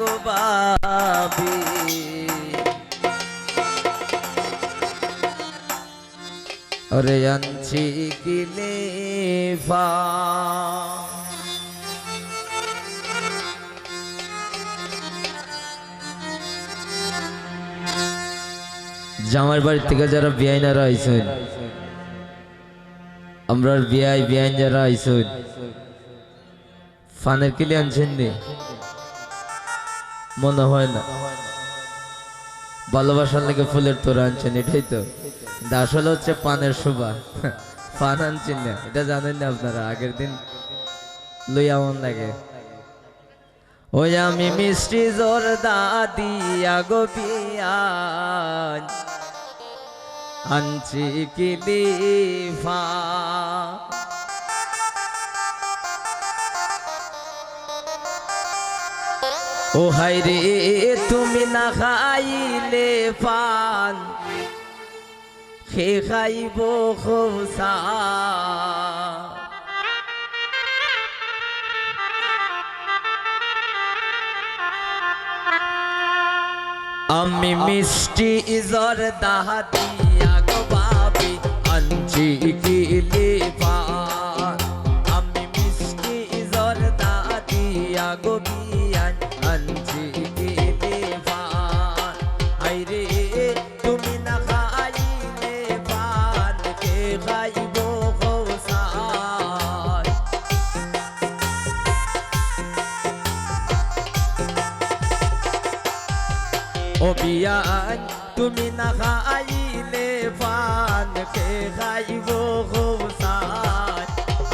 গো বাবি ওরে আনছি কিনে জামার বাড়ি থেকে যারা বিয়াইনারা আইসেন আমরা বিয়াইন যারা আইসেন ফানের কিলে আনছেন নি মনে হয় না ভালোবাসার লেগে ফুলের তোরা আনছেন এটাই তো আসলে হচ্ছে পানের শোভা পান আনছেন না এটা জানেন না আপনারা আগের দিন লইয়া মন লাগে ওই আমি মিষ্টি জর্দা দিয়া গো পিয়াজ আনছি কিলি ও হাই রে তুমি না খাইলে পান খে খাইব খোসা আমি মিষ্টি জর্দা দিয়া গো বাবি আনছি কিলি পান আমি মিষ্টি জর্দা দিয়া গো বিয়ান আনছি কিলি পান আই রে তুমি না খাইলে পান কে খাইব খোসা ও বিয়ান তুমি না খাইলে পান কে খাইব খোসা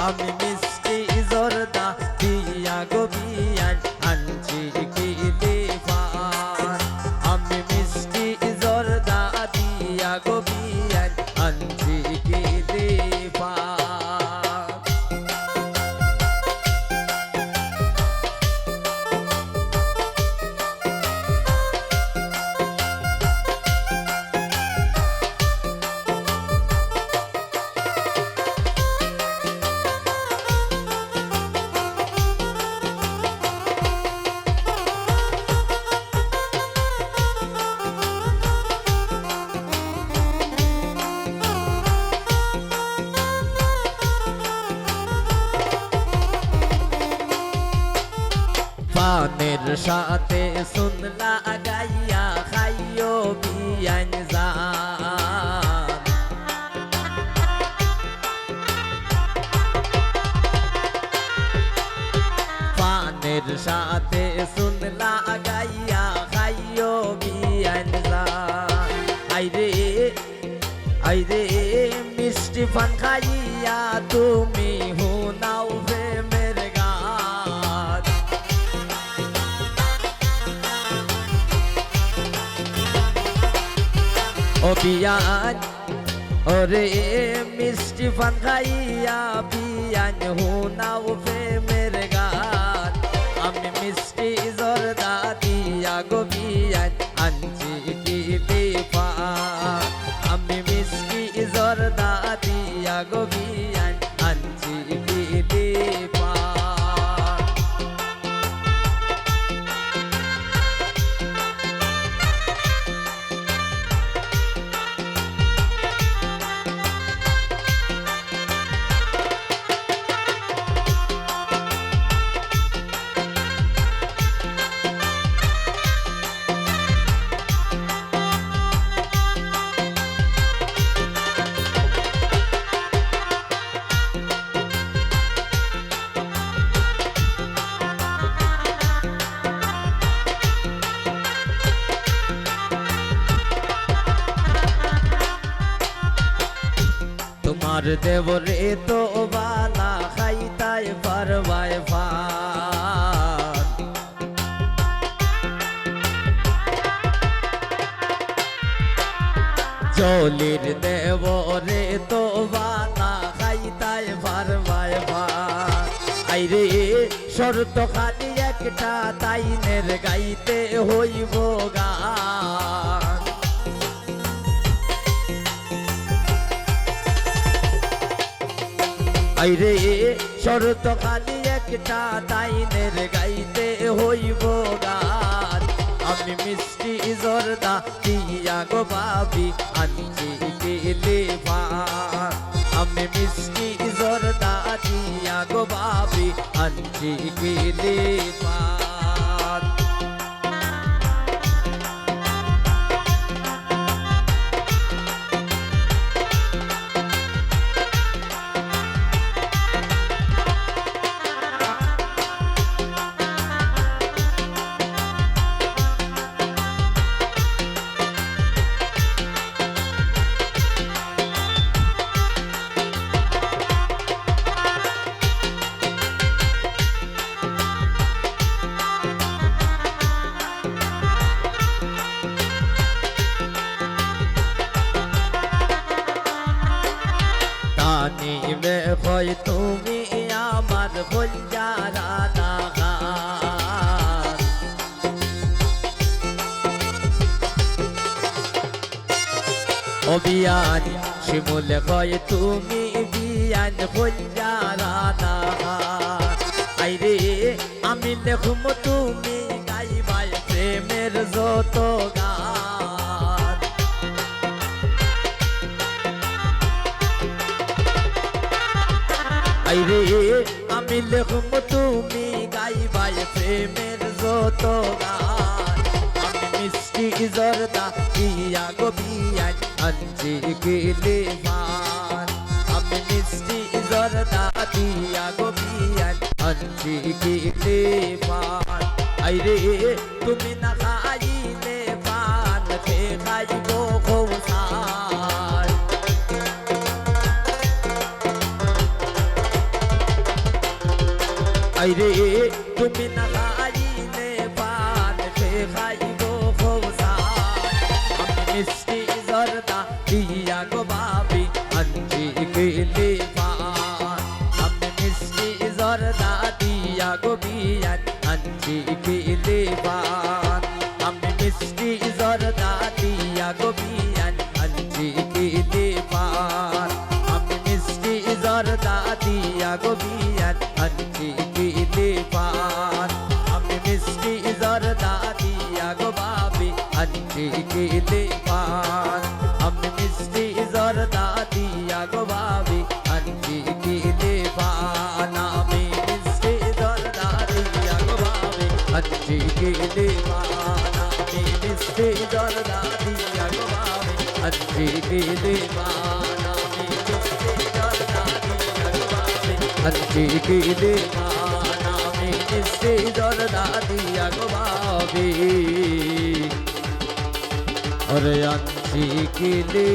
আমি মিষ্টি জর্দা দিয়া গো বিয়ান আনছি কিলি পান আমি মিষ্টি জর্দা দিয়া গো বিয়ান আনছি কিলি পান পানের সাথে শুনলা গাইয়া খাইও বিয়ান জান পানের সাথে শুনলা গাইয়া খাইও বিয়ান জান আই রে মিষ্টি পান খাইয়া তুমি হুনাও প্রেমের গান ও বিয়ান ওরে মিষ্টি পান খাইয়া বিয়ান হুনাও প্রেমের গান আমি মিষ্টি জর্দা দিয়া গো বিয়ান আনছি কিলি পান আমি মিষ্টি জর্দা দিয়া গো বিয়ান আনছি কিলি পান তোমার দেবরে তো বালা খাইতাই পারবাই পান চলির দেবরে তো বালা খাইতাই পারবাই পান আই রে শর্ত খালি একটা তাইনের গাইতে হইব গান আই রে শর্ত খালি একটা তাইনের গাইতে হইব গান জর্দা দিয়া গো ভাবি আনছি কেলে পান আমি মিষ্টি জর্দা দিয়া গো ভাবি আনছি কেলে পান নিবে হয় তুমি আমার বঞ্জারা দাগান অবিয়ান শিমুল হয় তুমি বিয়ান বঞ্জারা দাগান আইরে আমি লেখুম তুমি গাইবাই প্রেমের যত গান আইরে আমি লেখুম তুমি গাইবাই প্রেমের যত গান আমি মিষ্টি জর্দা দিয়া গো বিয়ান আনছি কেলে পান আমি মিষ্টি জর্দা দিয়া গো বিয়ান আনছি কেলে পান আইরে তুমি না খাইলে পান খেয়ে খাইব খোসার আইরে তুমি না খাইলে পান খেয়ে খাইব খোসার আমি মিষ্টি জর্দা দিয়া গো ভাবি আনছি কেলে পান আমি মিষ্টি জর্দা দিয়া গো বিয়ান আনছি কেলে পান আমি মিষ্টি জর্দা দিয়া গো বিয়ান আনছি কেলে পান আমি মিষ্টি জর্দা দিয়া গো বিয়ান আনছি কেলে পান আমি মিষ্টি জর্দা দিয়া গো ভাবি আনছি কেলে পান আমি মিষ্টি জর্দা দিয়া গো ভাবি আনছি কেলে পান আমি মিষ্টি জর্দা দিয়া গো ভাবি আনছি কেলে পান আমি মিষ্টি জর্দা দিয়া গো ভাবি আনছি কেলে পান আমি মিষ্টি জর্দা দিয়া গো ভাবি আনছি কেলে পান আমি মিষ্টি জর্দা দিয়া গো ভাবি আরে আনছি কেলে